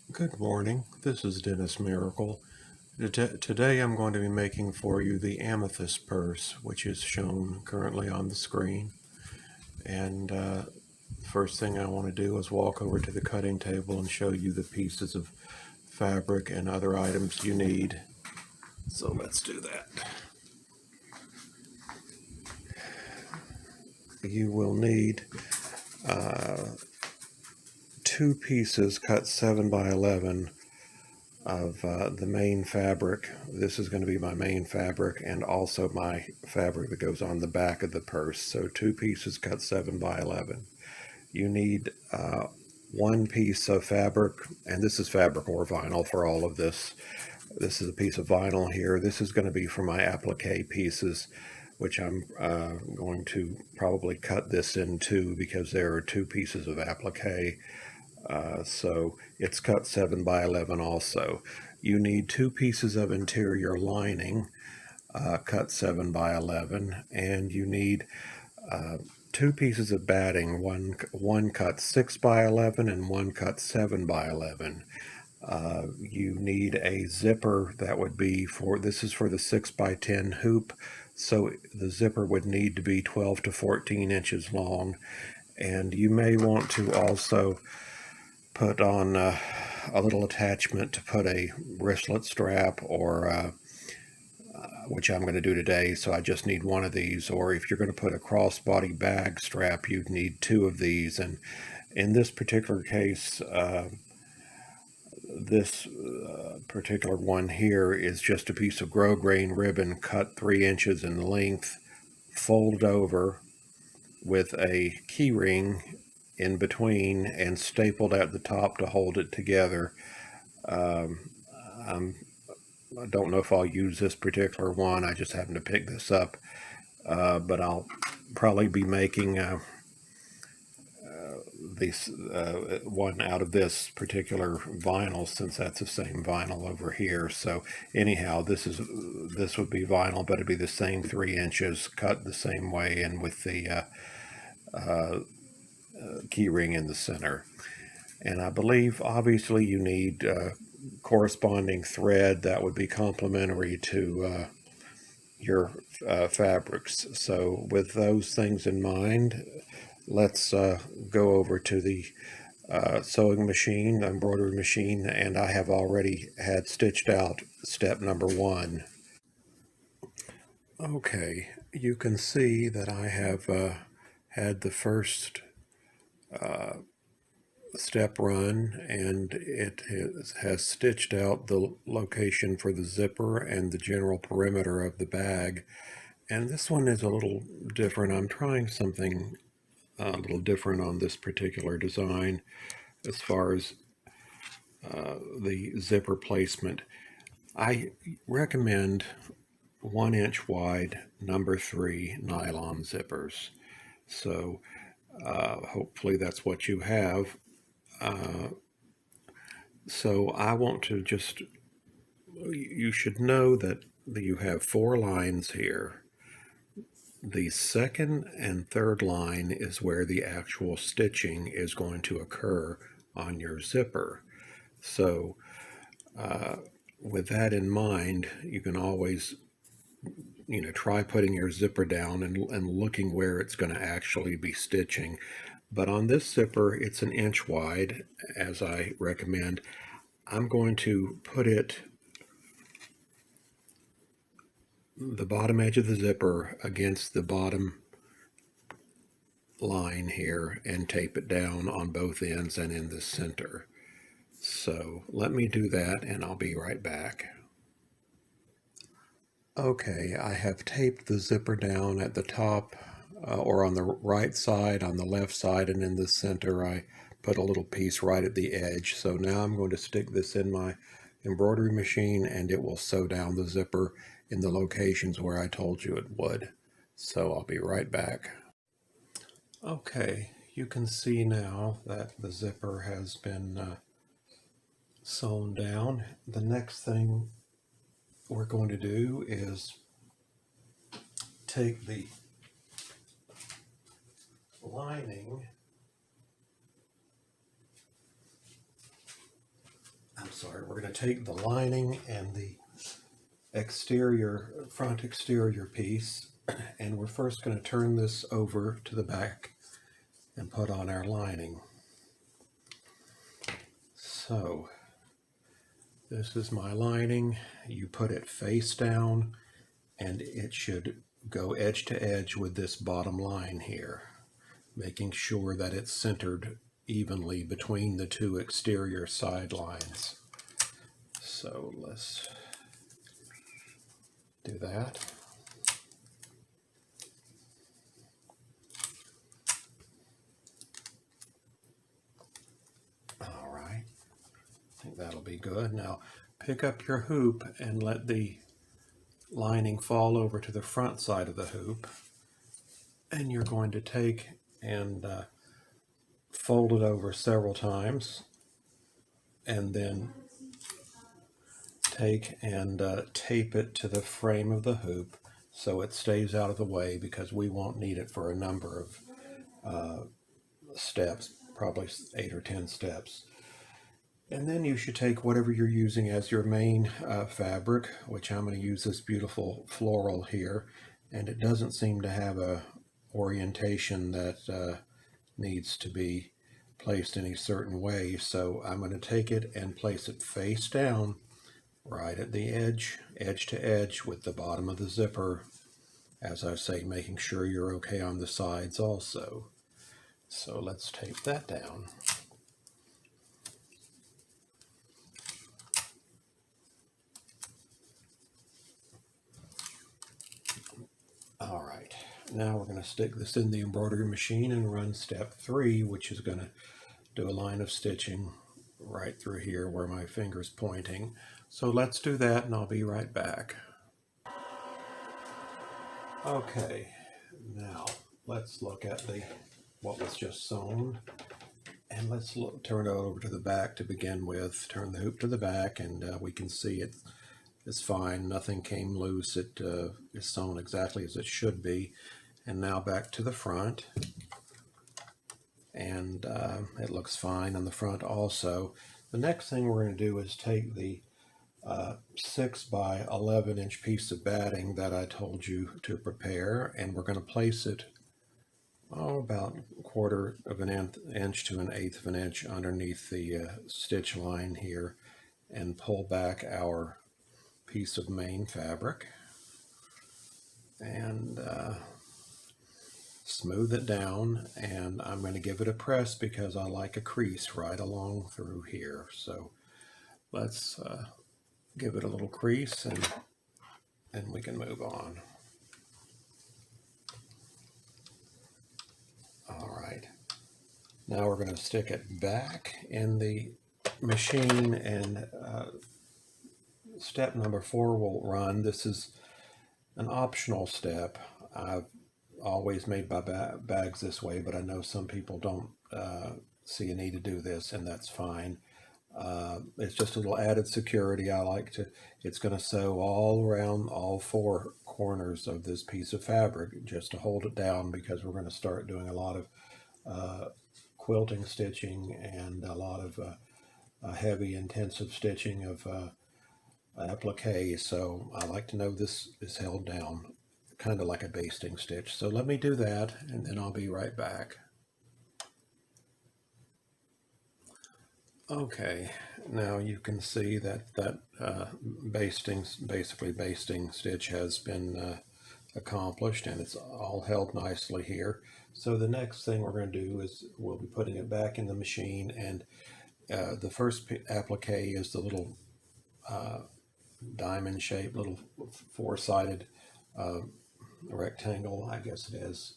Good morning. This is Dennis Miracle. Today I'm going to be making for you the Amethyst purse, which is shown currently on the screen. And first thing I want to do is walk over to the cutting table and show you the pieces of fabric and other items you need. So let's do that. You will need two pieces cut 7 by 11 of the main fabric. This is going to be my main fabric and also my fabric that goes on the back of the purse. So two pieces cut 7 by 11. You need one piece of fabric, and this is fabric or vinyl for all of this. This is a piece of vinyl here. This is going to be for my applique pieces, which I'm going to probably cut this in two because there are two pieces of applique. So it's cut 7 by 11 also. You need two pieces of interior lining, cut 7 by 11, and you need two pieces of batting, one cut 6 by 11 and one cut 7 by 11. You need a zipper that would be this is for the 6 by 10 hoop, so the zipper would need to be 12 to 14 inches long. And you may want to also put on a little attachment to put a wristlet strap, or which I'm going to do today, so I just need one of these. Or if you're going to put a crossbody bag strap, you'd need two of these. And in this particular case, this particular one here is just a piece of grosgrain ribbon cut 3 inches in length, folded over with a key ring in between and stapled at the top to hold it together. I don't know if I'll use this particular one. I just happened to pick this up, but I'll probably be making this one out of this particular vinyl, since that's the same vinyl over here. So anyhow, this would be vinyl, but it'd be the same 3 inches, cut the same way, and with the key ring in the center. And I believe obviously you need corresponding thread that would be complementary to your fabrics. So with those things in mind, let's go over to the sewing machine, embroidery machine, and I have already had stitched out step number 1. Okay, you can see that I have had the first step run, and it has stitched out the location for the zipper and the general perimeter of the bag. And this one is a little different. I'm trying something a little different on this particular design as far as the zipper placement. I recommend 1 inch wide number 3 nylon zippers. So hopefully that's what you have. So I want to just, you should know that you have 4 lines here. The second and third line is where the actual stitching is going to occur on your zipper. So with that in mind, you can always try putting your zipper down and looking where it's going to actually be stitching. But on this zipper, it's 1 inch wide, as I recommend. I'm going to put it, the bottom edge of the zipper, against the bottom line here and tape it down on both ends and in the center. So let me do that and I'll be right back. Okay, I have taped the zipper down at the top, or on the right side, on the left side, and in the center I put a little piece right at the edge. So now I'm going to stick this in my embroidery machine and it will sew down the zipper in the locations where I told you it would. So I'll be right back. Okay, you can see now that the zipper has been sewn down. The next thing we're going to do is take the lining sorry, we're going to take the lining and the front exterior piece, and we're first going to turn this over to the back and put on our lining. So this is my lining. You put it face down, and it should go edge to edge with this bottom line here, making sure that it's centered evenly between the two exterior side lines. So let's do that. All right, I think that'll be good. Now pick up your hoop and let the lining fall over to the front side of the hoop, and you're going to take and fold it over several times, and then take and tape it to the frame of the hoop so it stays out of the way, because we won't need it for a number of steps, probably 8 or 10 steps. And then you should take whatever you're using as your main fabric, which I'm going to use this beautiful floral here, and it doesn't seem to have a orientation that needs to be placed any certain way, so I'm going to take it and place it face down right at the edge to edge with the bottom of the zipper, as I say, making sure you're okay on the sides also. So let's tape that down. All right, now we're going to stick this in the embroidery machine and run step 3, which is going to do a line of stitching right through here where my finger's pointing. So let's do that, and I'll be right back. Okay, now let's look at what was just sewn, and let's turn it over to the back to begin with. Turn the hoop to the back, and we can see it's fine. Nothing came loose. It is sewn exactly as it should be. And now back to the front, and it looks fine on the front also. The next thing we're going to do is take the 6 by 11 inch piece of batting that I told you to prepare, and we're going to place it about 1/4 of an inch to 1/8 of an inch underneath the stitch line here, and pull back our piece of main fabric and smooth it down. And I'm going to give it a press because I like a crease right along through here. So let's give it a little crease, and we can move on. All right, now we're going to stick it back in the machine, and step number 4 will run. This is an optional step. I've always made my bags this way, but I know some people don't see a need to do this, and that's fine. It's just a little added security. It's going to sew all around all 4 corners of this piece of fabric just to hold it down, because we're going to start doing a lot of quilting stitching and a lot of heavy intensive stitching of applique. So I like to know this is held down kind of like a basting stitch. So let me do that, and then I'll be right back. Okay, now you can see that basically basting stitch has been accomplished, and it's all held nicely here. So the next thing we're going to do is we'll be putting it back in the machine, and the first applique is the little diamond shaped little 4-sided rectangle, I guess it is,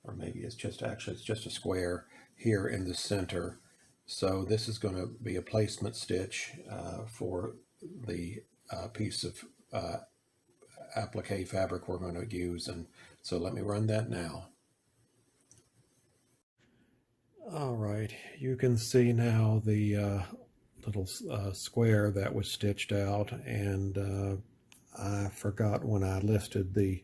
or maybe it's just a square here in the center. So this is going to be a placement stitch for the piece of applique fabric we're going to use, and so let me run that now. All right, you can see now the little square that was stitched out, and I forgot when I listed the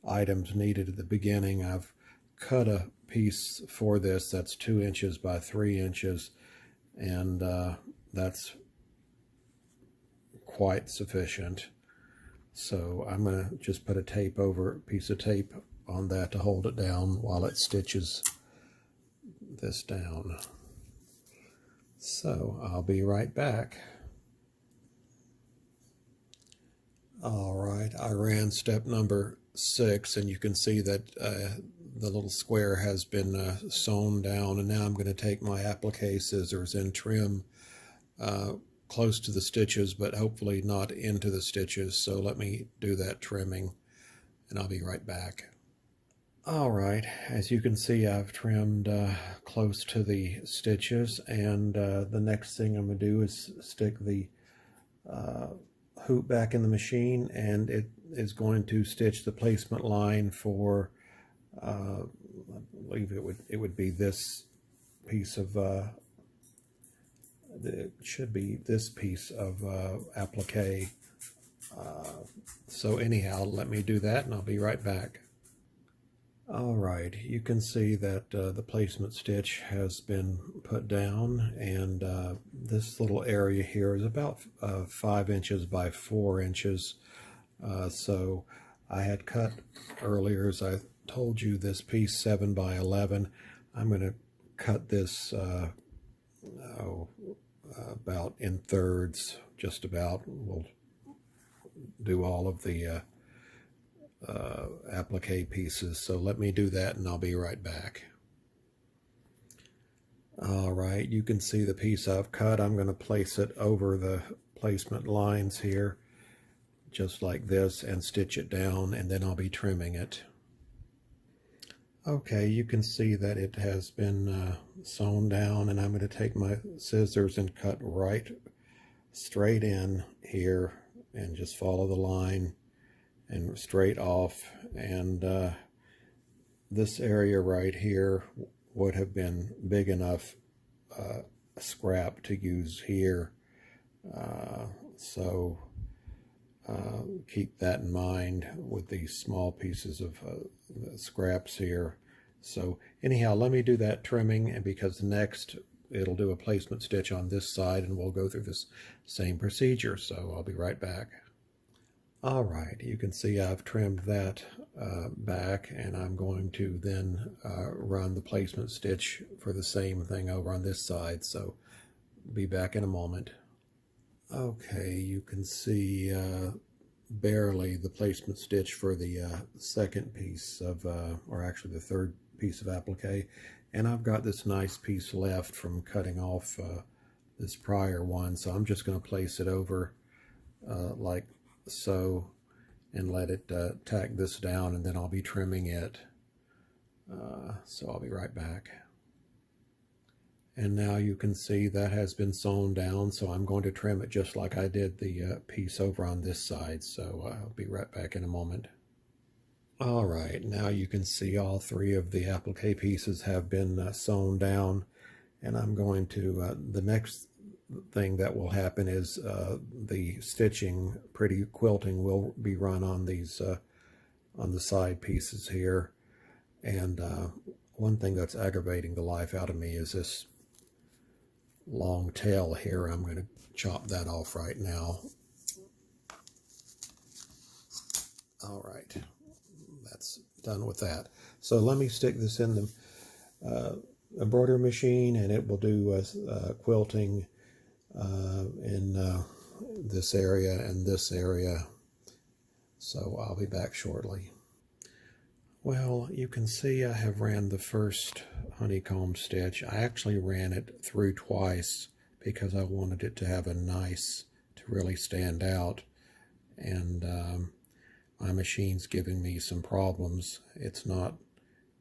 items needed at the beginning. I've cut a piece for this that's 2 inches by 3 inches, and that's quite sufficient. So I'm going to just put a piece of tape on that to hold it down while it stitches this down. So I'll be right back. All right, I ran step number 6, and you can see that the little square has been sewn down, and now I'm going to take my applique scissors and trim close to the stitches, but hopefully not into the stitches. So let me do that trimming, and I'll be right back. All right, as you can see, I've trimmed close to the stitches, and the next thing I'm going to do is stick the hoop back in the machine, and it is going to stitch the placement line for I believe it would be this piece of it should be this piece of applique. So anyhow, let me do that and I'll be right back. All right, you can see that the placement stitch has been put down, and this little area here is about 5 inches by 4 inches. So I had cut earlier, as I told you, this piece 7 by 11. I'm going to cut this about in thirds, just about. We'll do all of the applique pieces. So let me do that and I'll be right back. All right, you can see the piece I've cut. I'm going to place it over the placement lines here, just like this, and stitch it down, and then I'll be trimming it. Okay, you can see that it has been sewn down, and I'm going to take my scissors and cut right straight in here and just follow the line and straight off. And this area right here would have been big enough scrap to use here. So keep that in mind with these small pieces of scraps here. So anyhow, let me do that trimming, and because next it'll do a placement stitch on this side, and we'll go through this same procedure. So I'll be right back. All right, you can see I've trimmed that back, and I'm going to then run the placement stitch for the same thing over on this side. So be back in a moment. Okay, you can see barely the placement stitch for the second piece of, or actually the third piece of applique, and I've got this nice piece left from cutting off this prior one, so I'm just going to place it over like so and let it tack this down, and then I'll be trimming it. So I'll be right back. And now you can see that has been sewn down, so I'm going to trim it just like I did the piece over on this side. So I'll be right back in a moment. All right, now you can see all 3 of the applique pieces have been sewn down, and I'm going to, the next thing that will happen is the stitching, pretty quilting, will be run on these, on the side pieces here. And one thing that's aggravating the life out of me is this long tail here. I'm going to chop that off right now. All right, that's done with that. So let me stick this in the embroidery machine, and it will do quilting in this area and this area. So I'll be back shortly. Well, you can see I have ran the first honeycomb stitch. I actually ran it through twice because I wanted it to have a nice, to really stand out. And my machine's giving me some problems. It's not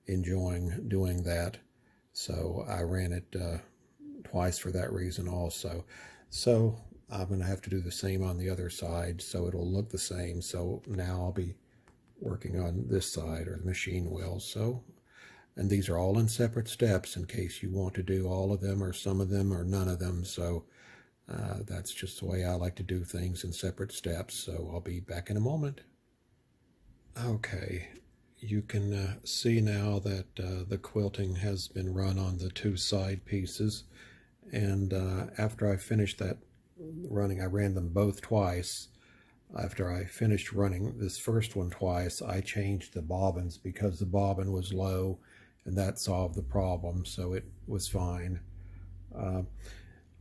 enjoying doing that. So I ran it twice for that reason also. So I'm going to have to do the same on the other side so it'll look the same. So now I'll be working on this side, or the machine will. So, and these are all in separate steps in case you want to do all of them or some of them or none of them. So that's just the way I like to do things, in separate steps. So I'll be back in a moment. Okay, you can see now that the quilting has been run on the 2 side pieces, and after I finish that running. I ran them both twice. After I finished running this first one twice, I changed the bobbins because the bobbin was low, and that solved the problem, so it was fine.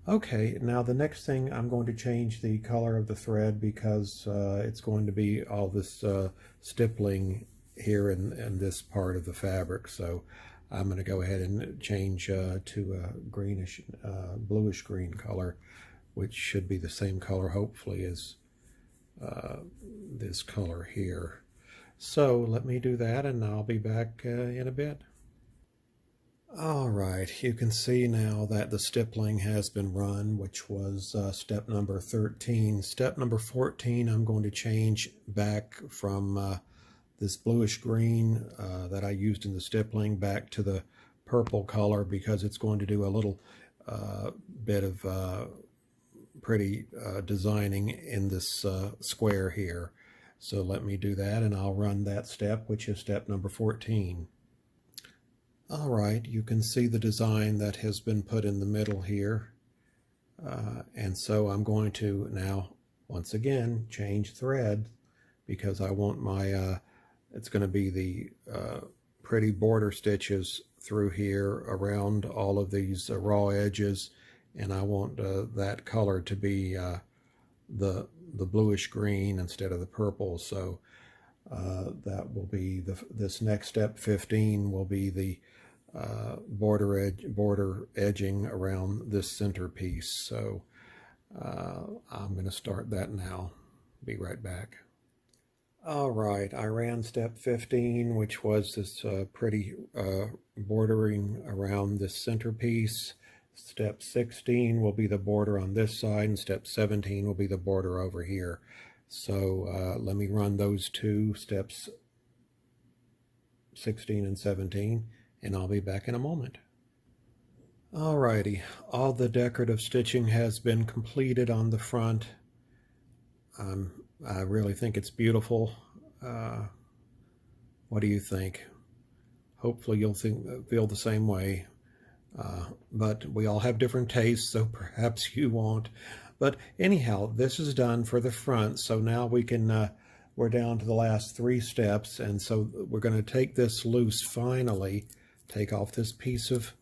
Okay, now the next thing, I'm going to change the color of the thread because it's going to be all this stippling here in this part of the fabric. So I'm going to go ahead and change to a greenish, bluish green color, which should be the same color, hopefully, as this color here. So let me do that, and I'll be back in a bit. All right, you can see now that the stippling has been run, which was step number 13. Step number 14, I'm going to change back from this bluish green that I used in the stippling back to the purple color because it's going to do a little bit of pretty designing in this square here. So let me do that, and I'll run that step, which is step number 14. All right, you can see the design that has been put in the middle here. And so I'm going to now, once again, change thread because I want my, it's going to be the pretty border stitches through here around all of these raw edges. And I want that color to be the bluish green instead of the purple. So that will be this next step 15 will be the border edging around this centerpiece. So I'm going to start that now. Be right back. All right, I ran step 15, which was this pretty bordering around this centerpiece. Step 16 will be the border on this side, and step 17 will be the border over here. So let me run those two steps, 16 and 17, and I'll be back in a moment. Alrighty, all the decorative stitching has been completed on the front. I really think it's beautiful. What do you think? Hopefully you'll feel the same way. But we all have different tastes, so perhaps you won't. But anyhow, this is done for the front, so now we can, we're down to the last 3 steps, and so we're going to take this loose finally, take off this piece of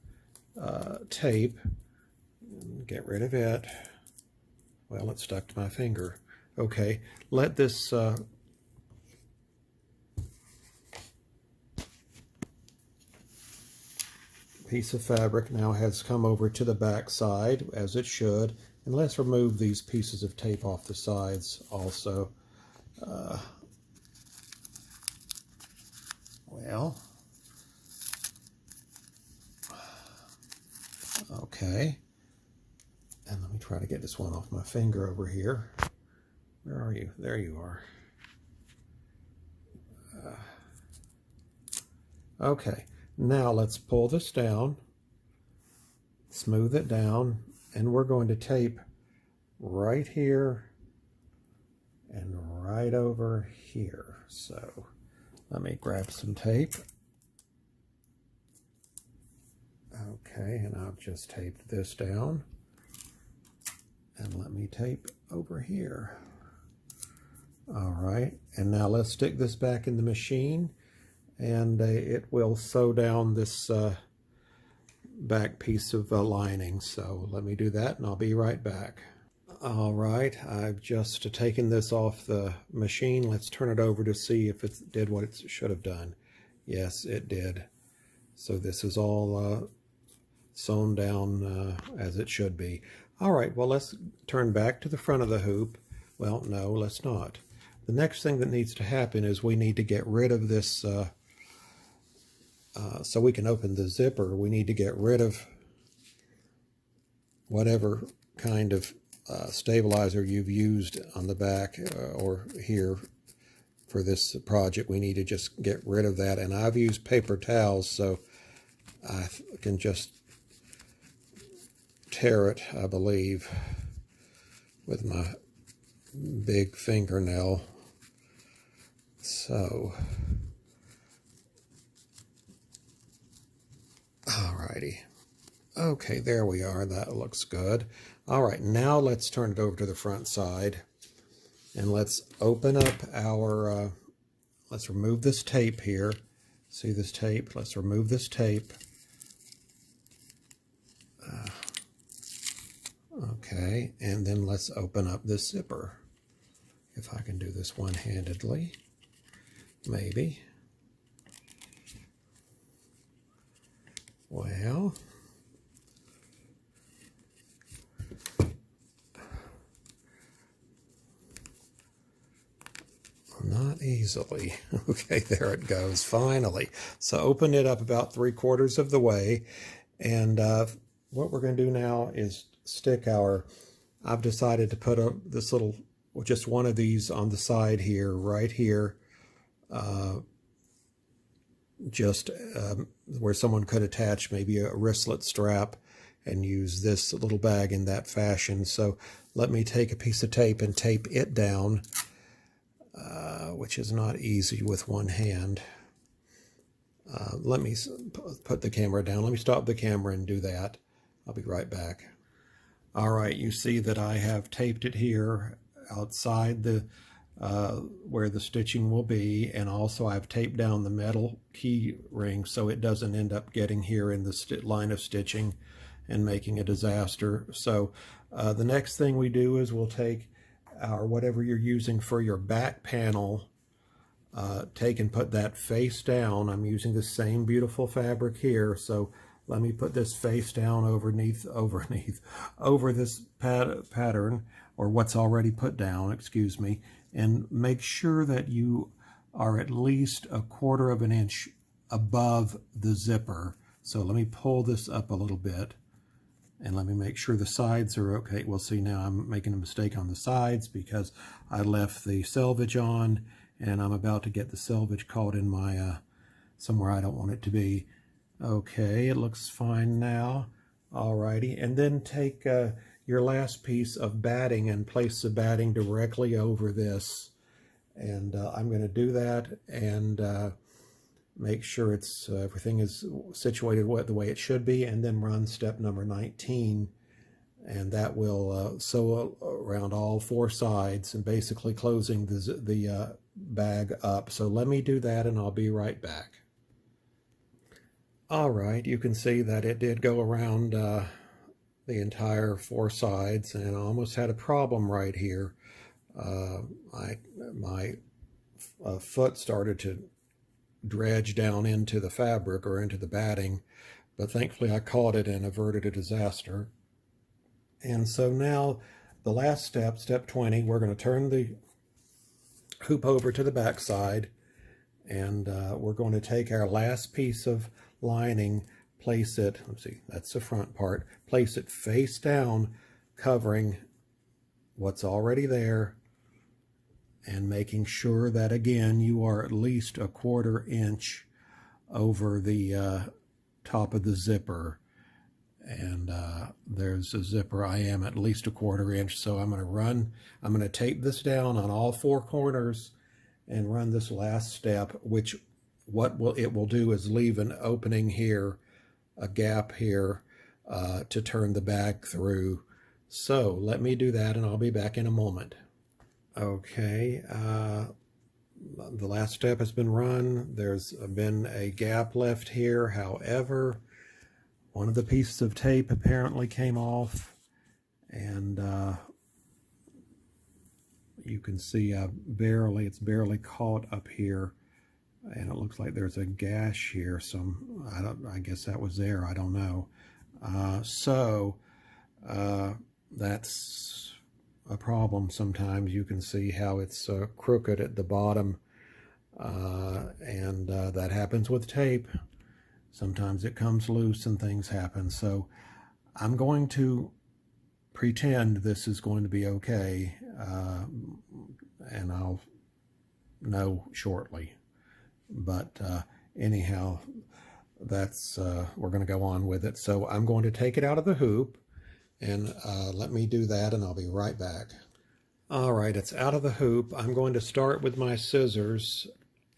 tape, get rid of it. Well, it stuck to my finger. Okay, let this piece of fabric now has come over to the back side, as it should, and let's remove these pieces of tape off the sides also. Well, okay, and let me try to get this one off my finger over here. Where are you? There you are. Okay, now let's pull this down, smooth it down, and we're going to tape right here and right over here. So let me grab some tape. Okay, and I've just taped this down. And let me tape over here. All right, and now let's stick this back in the machine, and it will sew down this back piece of lining. So let me do that, and I'll be right back. All right, I've just taken this off the machine. Let's turn it over to see if it did what it should have done. Yes, it did. So this is all sewn down as it should be. All right, well, let's turn back to the front of the hoop. Well, no, let's not. The next thing that needs to happen is we need to get rid of this, so we can open the zipper, we need to get rid of whatever kind of stabilizer you've used on the back or here for this project. We need to just get rid of that, and I've used paper towels, so I can just tear it, I believe, with my big fingernail. So, alrighty. Okay, there we are. That looks good. All right, now let's turn it over to the front side. And let's open up our, let's remove this tape here. See this tape? Let's remove this tape. Okay, and then let's open up this zipper. If I can do this one-handedly, maybe. Well, not easily. Okay, there it goes, finally. So open it up about 3/4 of the way. And what we're going to do now is stick our, I've decided to put this little, just one of these on the side here, right here, just where someone could attach maybe a wristlet strap and use this little bag in that fashion. So let me take a piece of tape and tape it down, which is not easy with one hand. Let me put the camera down. Let me stop the camera and do that. I'll be right back. All right, you see that I have taped it here outside the where the stitching will be, and also I've taped down the metal key ring so it doesn't end up getting here in the line of stitching and making a disaster. So the next thing we do is we'll take our whatever you're using for your back panel, take and put that face down. I'm using the same beautiful fabric here, so let me put this face down over this pattern, or what's already put down, excuse me, and make sure that you are at least 1/4 of an inch above the zipper. So let me pull this up a little bit, and let me make sure the sides are okay. We'll see now I'm making a mistake on the sides because I left the selvage on, and I'm about to get the selvage caught in my somewhere I don't want it to be. Okay, it looks fine now. Alrighty, and then take your last piece of batting and place the batting directly over this. And I'm going to do that and make sure it's everything is situated the way it should be, and then run step number 19. And that will sew around all 4 sides and basically closing the bag up. So let me do that and I'll be right back. All right, you can see that it did go around the entire 4 sides, and I almost had a problem right here. My foot started to dredge down into the fabric or into the batting, but thankfully I caught it and averted a disaster. And so now the last step, step 20, we're going to turn the hoop over to the back side, and we're going to take our last piece of lining, place it, let's see, that's the front part, place it face down, covering what's already there, and making sure that again you are at least 1/4 inch over the top of the zipper. And there's a zipper. I am at least 1/4 inch, so I'm going to tape this down on all 4 corners and run this last step, which it will do is leave an opening here, a gap here, to turn the bag through. So let me do that and I'll be back in a moment. Okay, the last step has been run. There's been a gap left here. However, one of the pieces of tape apparently came off, and you can see it's barely caught up here, and it looks like there's a gash here. I guess that was there. I don't know. That's a problem. Sometimes you can see how it's crooked at the bottom, and that happens with tape. Sometimes it comes loose and things happen. So I'm going to pretend this is going to be okay, and I'll know shortly. But anyhow, that's we're going to go on with it. So I'm going to take it out of the hoop, and let me do that, and I'll be right back. All right, it's out of the hoop. I'm going to start with my scissors,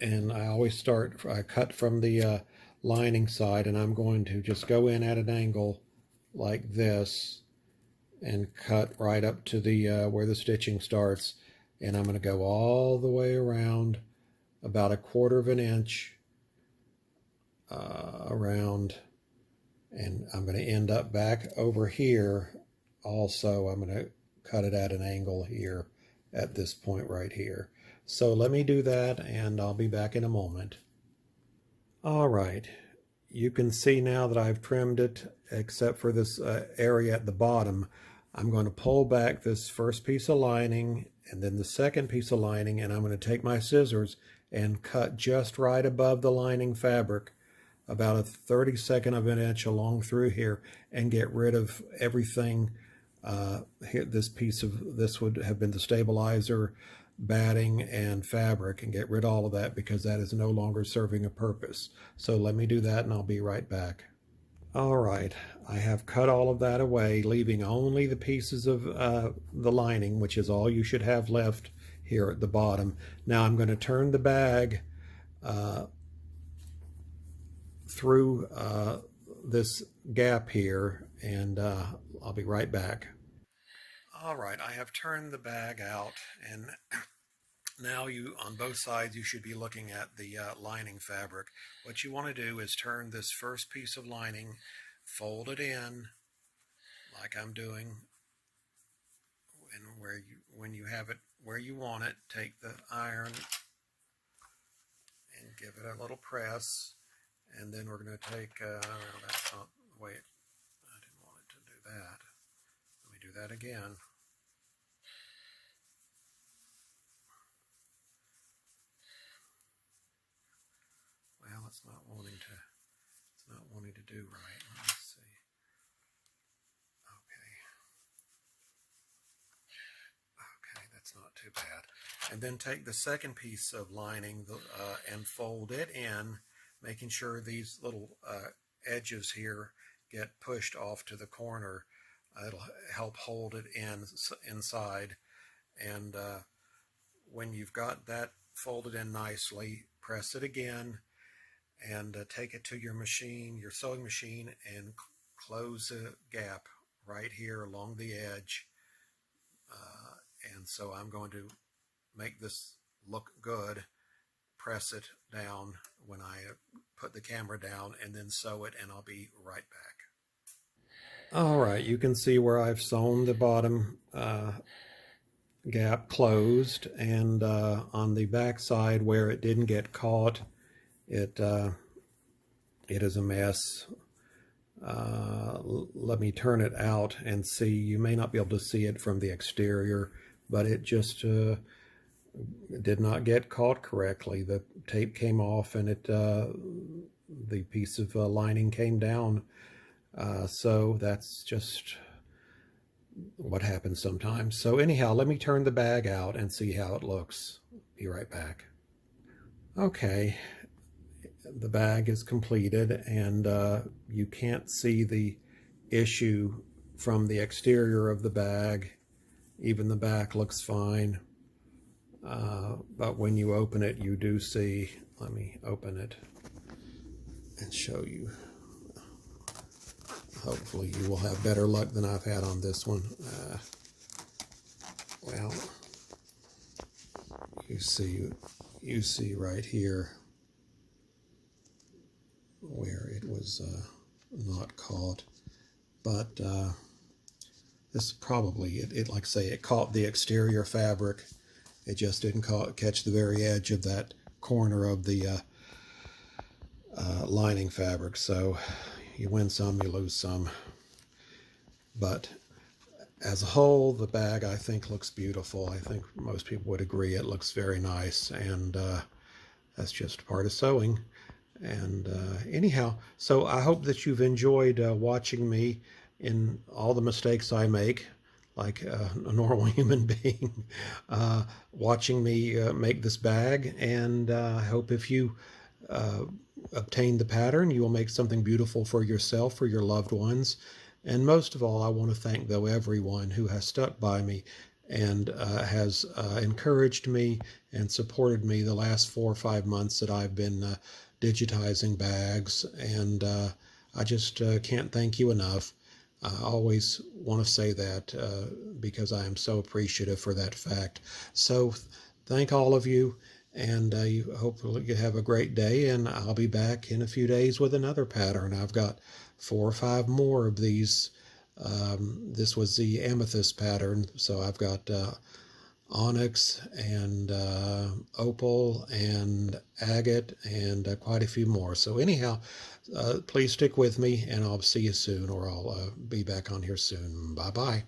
and I always cut from the lining side, and I'm going to just go in at an angle like this and cut right up to the where the stitching starts. And I'm going to go all the way around about 1/4 of an inch around, and I'm going to end up back over here. Also, I'm going to cut it at an angle here at this point right here. So let me do that and I'll be back in a moment. All right, you can see now that I've trimmed it except for this area at the bottom. I'm going to pull back this first piece of lining and then the second piece of lining, and I'm going to take my scissors and cut just right above the lining fabric, about a 32nd of an inch along through here, and get rid of everything. Here, this would have been the stabilizer, batting, and fabric, and get rid of all of that because that is no longer serving a purpose. So let me do that and I'll be right back. All right, I have cut all of that away, leaving only the pieces of the lining, which is all you should have left here at the bottom. Now I'm going to turn the bag through this gap here, and I'll be right back. All right, I have turned the bag out, and now on both sides, you should be looking at the lining fabric. What you want to do is turn this first piece of lining, fold it in like I'm doing, and when you have it where you want it, take the iron and give it a little press, and then we're going to take, that's not, wait, I didn't want it to do that. Let me do that again. Well, it's not wanting to do right. Let's see. Okay, that's not too bad. And then take the second piece of lining and fold it in, making sure these little edges here get pushed off to the corner. It'll help hold it inside. And when you've got that folded in nicely, press it again and take it to your machine, your sewing machine, and close the gap right here along the edge. And so I'm going to make this look good, press it down when I put the camera down, and then sew it, and I'll be right back. All right, you can see where I've sewn the bottom gap closed, and on the back side where it didn't get caught, it is a mess. Let me turn it out and see. You may not be able to see it from the exterior, but it just did not get caught correctly. The tape came off and the piece of lining came down. So that's just what happens sometimes. So anyhow, let me turn the bag out and see how it looks. Be right back. Okay, the bag is completed, and you can't see the issue from the exterior of the bag. Even the back looks fine, but when you open it, you do see. Let me open it and show you. Hopefully you will have better luck than I've had on this one. Well, you see right here where it was not caught, but this probably, it like I say, it caught the exterior fabric. It just didn't catch the very edge of that corner of the lining fabric. So you win some, you lose some. But as a whole, the bag, I think, looks beautiful. I think most people would agree it looks very nice, and that's just part of sewing. And anyhow, so I hope that you've enjoyed watching me in all the mistakes I make, like a normal human being, watching me make this bag. And I hope if you obtain the pattern, you will make something beautiful for yourself, for your loved ones. And most of all, I want to thank, though, everyone who has stuck by me and has encouraged me and supported me the last 4 or 5 months that I've been digitizing bags. And I just can't thank you enough. I always want to say that because I am so appreciative for that fact. So thank all of you, and you hopefully you have a great day. And I'll be back in a few days with another pattern. I've got 4 or 5 more of these. This was the amethyst pattern, so I've got onyx and opal and agate and quite a few more. So anyhow, please stick with me, and I'll see you soon, or I'll be back on here soon. Bye bye.